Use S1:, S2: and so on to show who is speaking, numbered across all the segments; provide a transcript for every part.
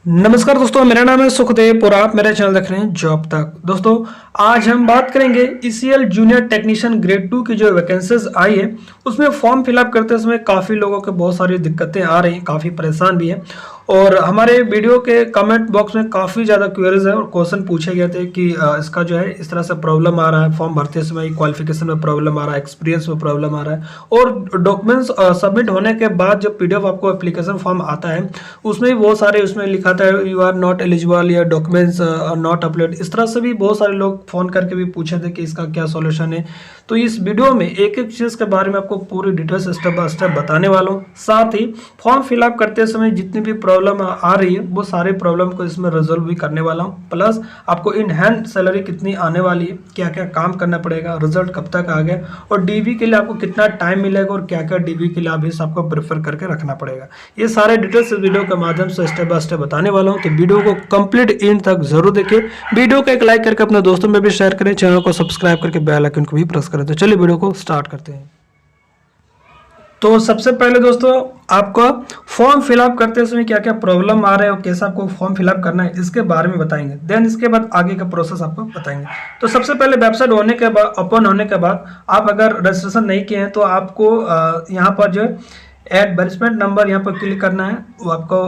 S1: नमस्कार दोस्तों, मेरा नाम है सुखदेव और आप मेरा चैनल देख रहे हैं जॉब तक। दोस्तों, आज हम बात करेंगे ईसीएल जूनियर टेक्नीशियन ग्रेड 2 की जो वैकेंसीज आई है उसमें फॉर्म फिलअप करते समय काफ़ी लोगों को बहुत सारी दिक्कतें आ रही हैं, काफ़ी परेशान भी है। और हमारे वीडियो के कमेंट बॉक्स में काफ़ी ज़्यादा क्वेरीज है और क्वेश्चन पूछे गए थे कि इसका जो है इस तरह से प्रॉब्लम आ रहा है, फॉर्म भरते समय क्वालिफिकेशन में प्रॉब्लम आ रहा है, एक्सपीरियंस में प्रॉब्लम आ रहा है और डॉक्यूमेंट्स सबमिट होने के बाद जब पीडीएफ आपको एप्लीकेशन फॉर्म आता है उसमें भी बहुत सारे उसमें लिखा था यू आर नॉट एलिजिबल या डॉक्यूमेंट्स नॉट अपलोड। इस तरह से भी बहुत सारे लोग फ़ोन करके भी पूछे थे कि इसका क्या सॉल्यूशन है। तो इस वीडियो में एक एक चीज़ के बारे में आपको पूरी डिटेल्स स्टेप बाय स्टेप बताने वाला हूँ। साथ ही फॉर्म फिलअप करते समय जितनी भी प्रॉब्लम आ रही है वो सारे प्रॉब्लम को इसमें रिजोल्व भी करने वाला हूँ। प्लस आपको इन हैंड सैलरी कितनी आने वाली है, क्या क्या काम करना पड़ेगा, रिजल्ट कब तक आ गया और डीवी के लिए आपको कितना टाइम मिलेगा और क्या क्या डीवी के लिए आप इस आपको प्रेफर करके रखना पड़ेगा। ये सारे डिटेल्स इस वीडियो के माध्यम से स्टेप बाय स्टेप बताने वाला हूँ। तो वीडियो को कंप्लीट एंड तक जरूर देखिए। वीडियो को एक लाइक करके अपने दोस्तों में भी शेयर करें, चैनल को सब्सक्राइब करके बेल आइकन को भी प्रेस करें। तो चलिए वीडियो को स्टार्ट करते हैं। तो सबसे पहले दोस्तों, आपका फॉर्म फिलअप करते समय क्या क्या प्रॉब्लम आ रहा है और कैसे आपको फॉर्म फिलअप करना है इसके बारे में बताएंगे। देन इसके बाद आगे का प्रोसेस आपको बताएंगे। तो सबसे पहले वेबसाइट होने के बाद, ओपन होने के बाद आप अगर रजिस्ट्रेशन नहीं किए हैं तो आपको यहाँ पर जो है एडवर्टाइजमेंट नंबर यहाँ पर क्लिक करना है, वो आपको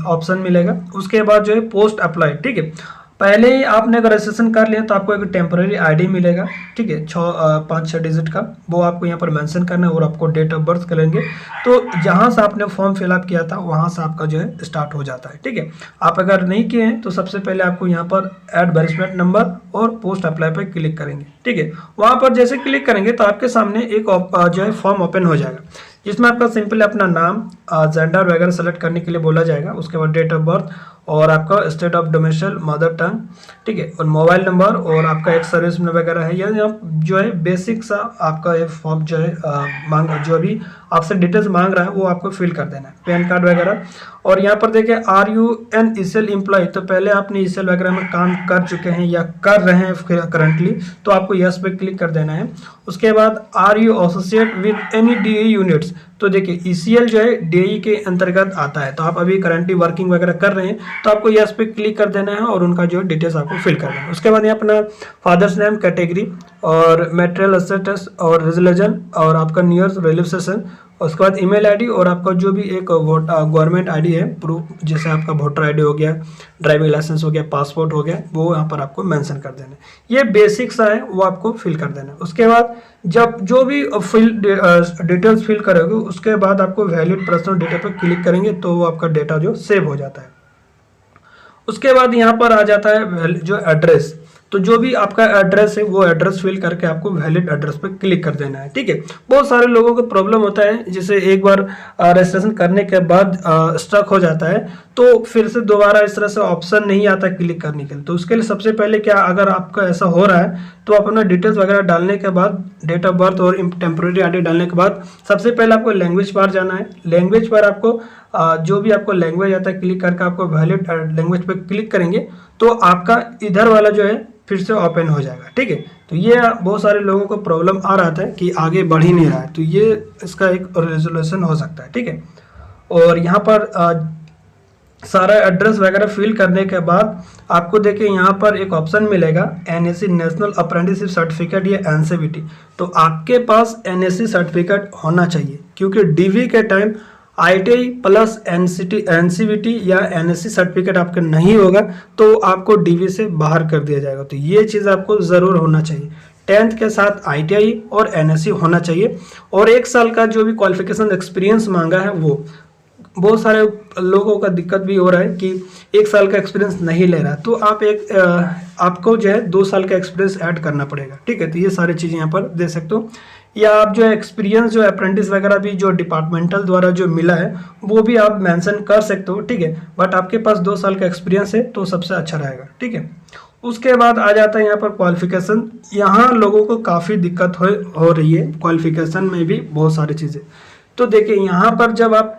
S1: ऑप्शन मिलेगा। उसके बाद जो है पोस्ट अप्लाई, ठीक है। पहले ही आपने अगर रजिस्ट्रेशन कर लिया तो आपको एक टेम्पररी आईडी मिलेगा, ठीक है, 5-6 डिजिट का, वो आपको यहाँ पर मेंशन करना है और आपको डेट ऑफ बर्थ करेंगे। तो जहाँ से आपने फॉर्म फिलअप किया था वहाँ से आपका जो है स्टार्ट हो जाता है, ठीक है। आप अगर नहीं किए हैं तो सबसे पहले आपको यहाँ पर एडवर्टाइजमेंट नंबर और पोस्ट अप्लाई पर क्लिक करेंगे, ठीक है। वहाँ पर जैसे क्लिक करेंगे तो आपके सामने एक जो है फॉर्म ओपन हो जाएगा जिसमें आपका सिंपल अपना नाम, जेंडर वगैरह सेलेक्ट करने के लिए बोला जाएगा। उसके बाद डेट ऑफ बर्थ और आपका state of domicile mother tongue, ठीक है, और मोबाइल नंबर और आपका एक सर्विस में वगैरह है। या जो है बेसिक सा आपका ये फॉर्म जो है मांग जो भी आपसे डिटेल्स मांग रहा है वो आपको फिल कर देना है, पैन कार्ड वगैरह। और यहाँ पर देखिए are you an ECL employee, तो पहले आपने ईसीएल वगैरह में काम कर चुके हैं या कर रहे हैं करंटली तो आपको यस पे क्लिक कर देना है। उसके बाद are you associate with any DE units, तो देखिए ईसीएल जो है डीई के अंतर्गत आता है, तो आप अभी करंटली वर्किंग वगैरह कर रहे हैं तो आपको यस पे क्लिक कर देना है और उनका जो है डिटेल्स आपको फिल कर देना है। उसके बाद यहाँ अपना फादर्स नेम, कैटेगरी और मेटेरियल स्टेटस और रिलीजन और आपका नियर रिलीव सेशन। उसके बाद ईमेल आईडी और आपका जो भी एक गवर्नमेंट आईडी है प्रूफ, जैसे आपका वोटर आईडी हो गया, ड्राइविंग लाइसेंस हो गया, पासपोर्ट हो गया, वो यहाँ पर आपको मेंशन कर देना है। ये बेसिक सा है, वो आपको फिल कर देना है। उसके बाद जब जो भी डिटेल्स फिल करोगे उसके बाद आपको वैलिड पर्सनल डेटा पर क्लिक करेंगे तो वो आपका डेटा जो सेव हो जाता है। उसके बाद यहाँ पर आ जाता है जो एड्रेस, तो जो भी आपका एड्रेस है वो एड्रेस फिल करके आपको वैलिड एड्रेस पे क्लिक कर देना है, ठीक है। बहुत सारे लोगों को प्रॉब्लम होता है, जैसे एक बार रजिस्ट्रेशन करने के बाद स्टक हो जाता है तो फिर से दोबारा इस तरह से ऑप्शन नहीं आता क्लिक करने के लिए। तो उसके लिए सबसे पहले क्या, अगर आपका ऐसा हो रहा है तो आप अपना डिटेल्स वगैरह डालने के बाद, डेट ऑफ बर्थ और टेम्पररी आईडी डालने के बाद सबसे पहले आपको लैंग्वेज पर जाना है। लैंग्वेज पर आपको जो भी आपको लैंग्वेज आता है क्लिक करके आपको वैलिड लैंग्वेज पर क्लिक करेंगे तो आपका इधर वाला जो है फिर से ओपन हो जाएगा, ठीक है। तो ये बहुत सारे लोगों को प्रॉब्लम आ रहा था कि आगे बढ़ ही नहीं रहा है, तो ये इसका एक रेजोल्यूशन हो सकता है, ठीक है। और यहाँ पर सारा एड्रेस वगैरह फिल करने के बाद आपको देखिए यहाँ पर एक ऑप्शन मिलेगा एनएससी नेशनल अप्रेंटिसशिप सर्टिफिकेट या एनसीवीटी। तो आपके पास एनएससी सर्टिफिकेट होना चाहिए क्योंकि डीवी के टाइम आईटीआई प्लस एनसीवीटी या एनएससी सर्टिफिकेट आपका नहीं होगा तो आपको डीवी से बाहर कर दिया जाएगा। तो ये चीज़ आपको ज़रूर होना चाहिए। 10th के साथ आईटीआई और एनएससी होना चाहिए और 1 साल का जो भी क्वालिफिकेशन एक्सपीरियंस मांगा है वो। बहुत सारे लोगों का दिक्कत भी हो रहा है कि 1 साल का एक्सपीरियंस नहीं ले रहा, तो आप आपको जो है 2 साल का एक्सपीरियंस ऐड करना पड़ेगा, ठीक है। तो ये सारी चीज़ें यहाँ पर दे सकते हो, या आप जो एक्सपीरियंस जो अप्रेंटिस वगैरह भी जो डिपार्टमेंटल द्वारा जो मिला है वो भी आप मेंशन कर सकते हो, ठीक है। बट आपके पास 2 साल का एक्सपीरियंस है तो सबसे अच्छा रहेगा, ठीक है। उसके बाद आ जाता है यहाँ पर क्वालिफिकेशन। यहाँ लोगों को काफ़ी दिक्कत हो रही है क्वालिफिकेशन में भी बहुत सारी चीज़ें। तो देखिए यहाँ पर जब आप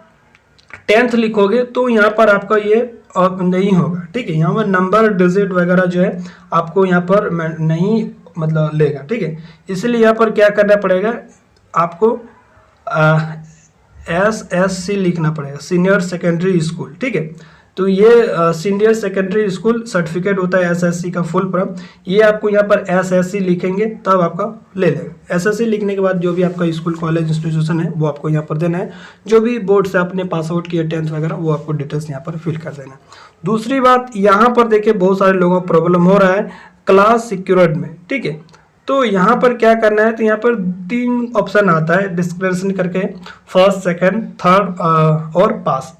S1: 10th लिखोगे तो यहाँ पर आपका ये नहीं होगा, ठीक है। यहाँ पर नंबर डिजिट वगैरह जो है आपको यहाँ पर नहीं मतलब लेगा, ठीक है। इसलिए यहाँ पर क्या करना पड़ेगा, आपको SSC लिखना पड़ेगा, सीनियर सेकेंडरी स्कूल, ठीक है। तो ये सीनियर सेकेंडरी स्कूल सर्टिफिकेट होता है एसएससी का फुल फॉर्म। ये आपको यहाँ पर एसएससी लिखेंगे तब आपका ले लेगा। एसएससी लिखने के बाद जो भी आपका स्कूल कॉलेज इंस्टीट्यूशन है वो आपको यहाँ पर देना है। जो भी बोर्ड से आपने पास आउट किया 10th वगैरह वो आपको डिटेल्स यहाँ पर फिल कर देना है। दूसरी बात यहाँ पर देखिए बहुत सारे लोगों को प्रॉब्लम हो रहा है क्लास सिक्योर्ड में, ठीक है। तो यहाँ पर क्या करना है, तो यहाँ पर 3 ऑप्शन आता है डिस्क्रिप्शन करके, फर्स्ट, सेकंड, थर्ड और पास।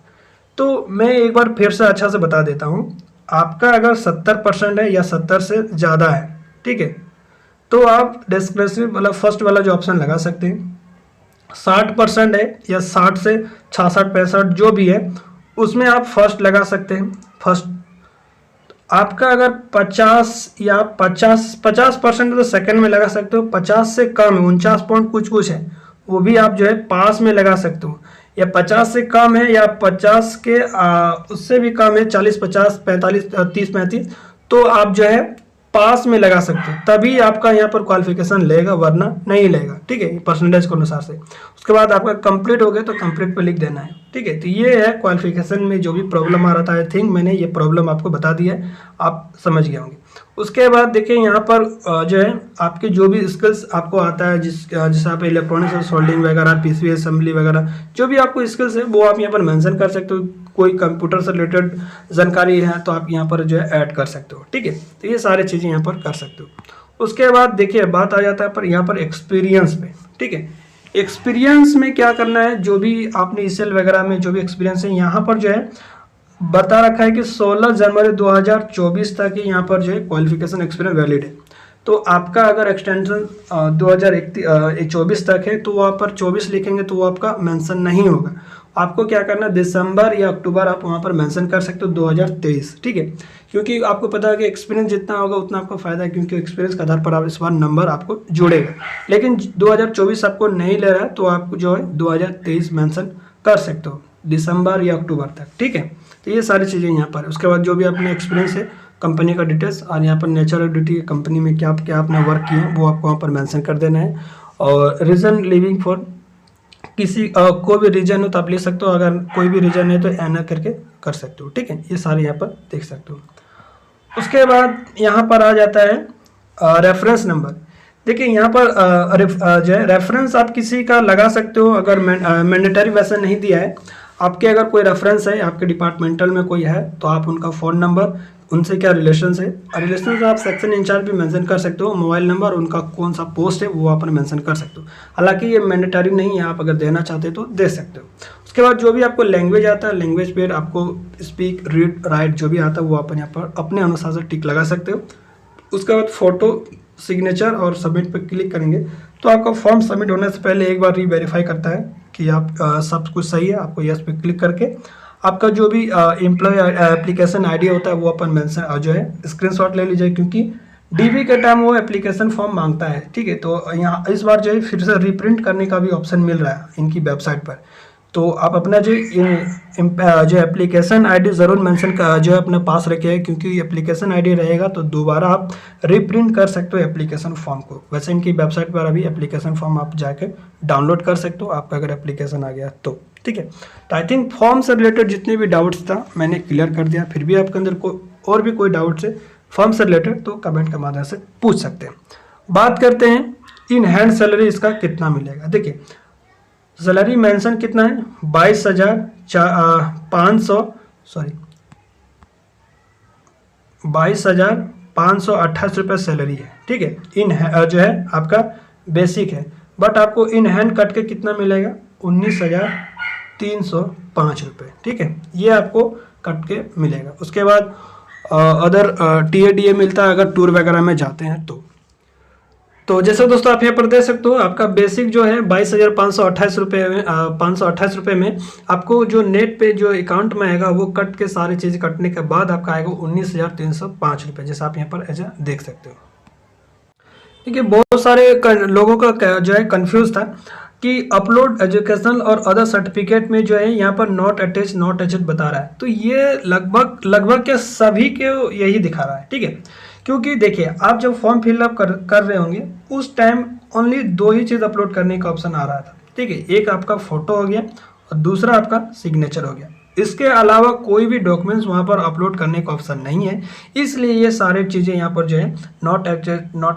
S1: तो मैं एक बार फिर से अच्छा से बता देता हूँ। आपका अगर 70% है या 70 से ज़्यादा है, ठीक है, तो आप डिस्क्रिप्शन मतलब फर्स्ट वाला जो ऑप्शन लगा सकते हैं। 60% है या 60 से 66-65 जो भी है उसमें आप फर्स्ट लगा सकते हैं, फर्स्ट। आपका अगर 50 या 50% है तो सेकंड में लगा सकते हो। 50 से कम है, 49 पॉइंट कुछ है, वो भी आप जो है पास में लगा सकते हो। या 50 से कम है या 50 के उससे भी कम है, 40, 50, 45, 30, 35, तो आप जो है पास में लगा सकते हो, तभी आपका यहाँ पर क्वालिफिकेशन लेगा, वरना नहीं लेगा, ठीक है, परसेंटेज के अनुसार से। उसके बाद आपका कंप्लीट हो गया तो कंप्लीट पे लिख देना है, ठीक है। तो ये है क्वालिफिकेशन में जो भी प्रॉब्लम आ रहा था। आई थिंक मैंने ये प्रॉब्लम आपको बता दी है, आप समझ गए होंगे। उसके बाद देखिए यहाँ पर जो है आपके जो भी स्किल्स आपको आता है, जिस आप इलेक्ट्रॉनिक्स और सोल्डिंग वगैरह, पीसीबी असेंबली वगैरह, जो भी आपको स्किल्स है वो आप यहाँ पर मेंशन कर सकते हो। कोई कंप्यूटर से रिलेटेड जानकारी है तो आप यहाँ पर जो है ऐड कर सकते हो, ठीक है। तो ये सारी चीज़ें यहाँ पर कर सकते हो। उसके बाद देखिए बात आ जाता है पर यहाँ पर एक्सपीरियंस पे, ठीक है। एक्सपीरियंस में क्या करना है, जो भी आपने ईसेल वगैरह में जो भी एक्सपीरियंस है यहाँ पर जो है बता रखा है कि 16 जनवरी 2024 तक ही यहाँ पर जो है क्वालिफिकेशन एक्सपीरियंस वैलिड है। तो आपका अगर एक्सटेंशन 2024 तक है तो वहाँ पर 24 लिखेंगे तो वो आपका मेंशन नहीं होगा। आपको क्या करना है, दिसंबर या अक्टूबर आप वहाँ पर मेंशन कर सकते हो 2023, ठीक है। क्योंकि आपको पता है कि एक्सपीरियंस जितना होगा उतना आपको फायदा है, क्योंकि एक्सपीरियंस के आधार पर आप इस बार नंबर आपको जुड़ेगा। लेकिन 2024 आपको नहीं ले रहा है तो आप जो है 2023 मेंशन कर सकते हो, दिसंबर या अक्टूबर तक, ठीक है। तो ये सारी चीज़ें यहाँ पर। उसके बाद जो भी अपने एक्सपीरियंस है, कंपनी का डिटेल्स और यहाँ पर नेचर और ड्यूटी, कंपनी में क्या आपने वर्क किया है वो आपको वहाँ पर मेंशन कर देना है। और रीज़न लिविंग फॉर, किसी कोई भी रीजन हो तो आप लिख सकते हो, अगर कोई भी रीजन है तो एन करके कर सकते हो, ठीक है। ये सारे यहाँ पर देख सकते हो। उसके बाद यहाँ पर आ जाता है रेफरेंस नंबर। देखिए यहाँ पर जो है रेफरेंस आप किसी का लगा सकते हो, अगर मैंडेटरी वैसे नहीं दिया है। आपके अगर कोई रेफरेंस है, आपके डिपार्टमेंटल में कोई है तो आप उनका फ़ोन नंबर, उनसे क्या रिलेशन है, रिलेशन से आप सेक्शन इंचार्ज भी मेंशन कर सकते हो, मोबाइल नंबर, उनका कौन सा पोस्ट है वो आप मेंशन कर सकते हो। हालांकि ये मैंडेटरी नहीं है, आप अगर देना चाहते हो तो दे सकते हो। उसके बाद जो भी आपको लैंग्वेज आता है, लैंग्वेज पे आपको स्पीक, रीड, राइट जो भी आता है वो आप यहाँ पर अपने अनुसार से टिक लगा सकते हो। उसके बाद फोटो, सिग्नेचर और सबमिट पर क्लिक करेंगे तो आपका फॉर्म सबमिट होने से पहले एक बार रीवेरीफाई करता है कि आप सब कुछ सही है। आपको यस पे क्लिक करके आपका जो भी एम्प्लॉय एप्लीकेशन आईडी होता है वो अपन मेंशन जो है स्क्रीनशॉट ले लीजिए, क्योंकि डीबी के टाइम वो एप्लीकेशन फॉर्म मांगता है, ठीक है। तो यहाँ इस बार जो है फिर से रिप्रिंट करने का भी ऑप्शन मिल रहा है इनकी वेबसाइट पर। तो आप अपना जो एप्लीकेशन आईडी ज़रूर मेंशन जो है अपने पास रखे, क्योंकि एप्लीकेशन आईडी रहेगा तो दोबारा आप रिप्रिंट कर सकते हो एप्लीकेशन फॉर्म को। वैसे इनकी वेबसाइट पर अभी एप्लीकेशन फॉर्म आप जाके डाउनलोड कर सकते हो, आपका अगर एप्लीकेशन आ गया तो, ठीक है। तो आई थिंक फॉर्म से रिलेटेड जितने भी डाउट्स था मैंने क्लियर कर दिया। फिर भी आपके अंदर और भी कोई डाउट्स है फॉर्म से रिलेटेड तो कमेंट के माध्यम से पूछ सकते हैं। बात करते हैं इन हैंड सैलरी इसका कितना मिलेगा। देखिए सैलरी मेंशन कितना है, 22,528 रुपये सैलरी है, ठीक है। इन जो है आपका बेसिक है, बट आपको इन हैंड कट के कितना मिलेगा, 19,305 रुपये, ठीक है। ये आपको कट के मिलेगा। उसके बाद अदर टीएडीए मिलता है अगर टूर वगैरह में जाते हैं तो जैसे दोस्तों आप यहाँ पर देख सकते हो आपका बेसिक जो है 22,528 रुपये में 528 रुपये में आपको जो नेट पे जो अकाउंट में आएगा वो कट के सारी चीज़ कटने के बाद आपका आएगा 19,305 रुपये, जैसे आप यहाँ पर ऐसा देख सकते हो। ठीक है, बहुत सारे लोगों का जो है कंफ्यूज था कि अपलोड एजुकेशनल और अदर सर्टिफिकेट में जो है यहाँ पर नॉट अटैच बता रहा है। तो ये लगभग क्या सभी के यही दिखा रहा है, ठीक है। क्योंकि देखिए आप जब फॉर्म फिलअप कर रहे होंगे उस टाइम ओनली 2 ही चीज़ अपलोड करने का ऑप्शन आ रहा था, ठीक है। एक आपका फोटो हो गया और दूसरा आपका सिग्नेचर हो गया। इसके अलावा कोई भी डॉक्यूमेंट्स वहाँ पर अपलोड करने का ऑप्शन नहीं है, इसलिए ये सारी चीज़ें यहाँ पर जो है नॉट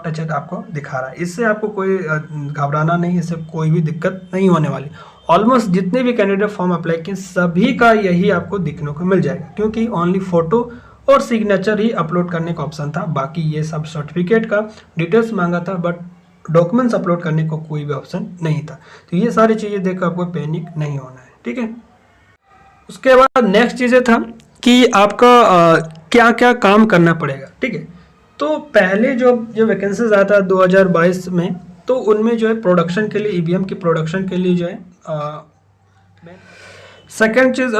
S1: टचड आपको दिखा रहा है। इससे आपको कोई घबराना नहीं, इससे कोई भी दिक्कत नहीं होने वाली। ऑलमोस्ट जितने भी कैंडिडेट फॉर्म अप्लाई किए सभी का यही आपको दिखने को मिल जाएगा, क्योंकि ओनली फोटो और सिग्नेचर ही अपलोड करने का ऑप्शन था। बाकी ये सब सर्टिफिकेट का डिटेल्स मांगा था, बट डॉक्यूमेंट्स अपलोड करने को कोई भी ऑप्शन नहीं था। तो ये सारी चीज़ें देखकर आपको पैनिक नहीं होना है, ठीक है। उसके बाद नेक्स्ट चीज़ें था कि आपका क्या क्या काम करना पड़ेगा, ठीक है। तो पहले जो वैकेंसीज आया था 2022 में, तो उनमें जो है प्रोडक्शन के लिए, ईवीएम की प्रोडक्शन के लिए जो है सेकेंड चीज़,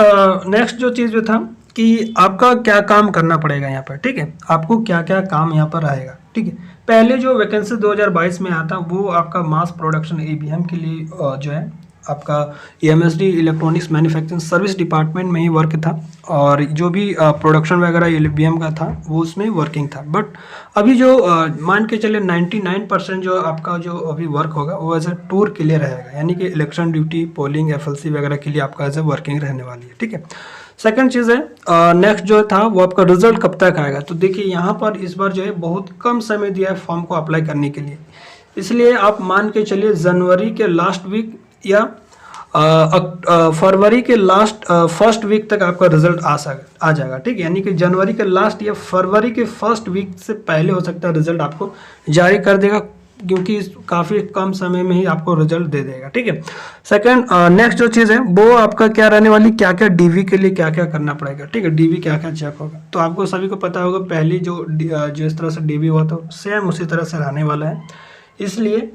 S1: नेक्स्ट जो चीज़ जो था कि आपका क्या काम करना पड़ेगा यहाँ पर, ठीक है। आपको क्या क्या काम यहाँ पर आएगा, ठीक है। पहले जो वैकेंसी 2022 में आता वो आपका मास प्रोडक्शन ईवीएम के लिए जो है आपका EMSD electronics manufacturing service department में ही वर्क था, और जो भी प्रोडक्शन वगैरह ईवीएम का था वो उसमें वर्किंग था। बट अभी जो मान के चले 99% जो आपका जो अभी वर्क होगा वो एज ए टूर के लिए रहेगा, यानी कि इलेक्शन ड्यूटी, पोलिंग, FLC वगैरह के लिए आपका एज ए वर्किंग रहने वाली है, ठीक है। सेकंड चीज़ है, नेक्स्ट जो था वो आपका रिजल्ट कब तक आएगा। तो देखिए यहाँ पर इस बार जो है बहुत कम समय दिया है फॉर्म को अप्लाई करने के लिए, इसलिए आप मान के चलिए जनवरी के लास्ट वीक या फरवरी के फर्स्ट वीक तक आपका रिजल्ट आ जाएगा, ठीक है। यानी कि जनवरी के लास्ट या फरवरी के फर्स्ट वीक से पहले हो सकता है रिजल्ट आपको जारी कर देगा, क्योंकि काफ़ी कम समय में ही आपको रिजल्ट दे देगा, ठीक है। सेकंड, नेक्स्ट जो चीज़ है वो आपका क्या रहने वाली, क्या क्या DV के लिए क्या क्या करना पड़ेगा, ठीक है। DV क्या क्या चेक होगा, तो आपको सभी को पता होगा पहले जो इस तरह से DV हुआ था सेम उसी तरह से रहने वाला है। इसलिए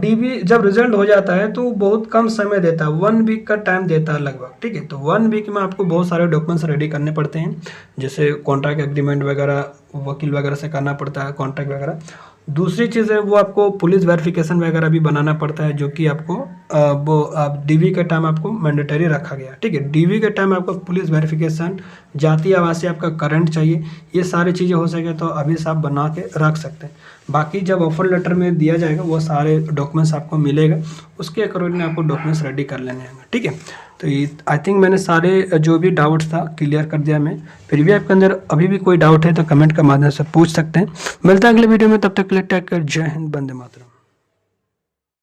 S1: DV जब रिजल्ट हो जाता है तो बहुत कम समय देता है, 1 वीक का टाइम देता है लगभग, ठीक है। तो 1 वीक में आपको बहुत सारे डॉक्यूमेंट्स रेडी करने पड़ते हैं, जैसे कॉन्ट्रैक्ट एग्रीमेंट वगैरह, वकील वगैरह से करना पड़ता है कॉन्ट्रैक्ट वगैरह। दूसरी चीज़ है वो आपको पुलिस वेरिफिकेशन वगैरह भी बनाना पड़ता है, जो कि आपको वो DV के टाइम आपको मैंडेटरी रखा गया, ठीक है। DV के टाइम आपको पुलिस वेरिफिकेशन, जाति आवासीय आपका करंट चाहिए, ये सारी चीज़ें हो सके तो अभी से आप बना के रख सकते हैं। बाकी जब ऑफर लेटर में दिया जाएगा वो सारे डॉक्यूमेंट्स आपको मिलेगा, उसके अकॉर्डिंग आपको डॉक्यूमेंट्स रेडी कर लेने हैं, ठीक है। तो ये आई थिंक मैंने सारे जो भी डाउट्स था क्लियर कर दिया मैं। फिर भी आपके अंदर अभी भी कोई डाउट है तो कमेंट के माध्यम से पूछ सकते हैं। मिलता है अगले वीडियो में, तब तक के लिए टेक केयर, जय हिंद, वंदे मातरम।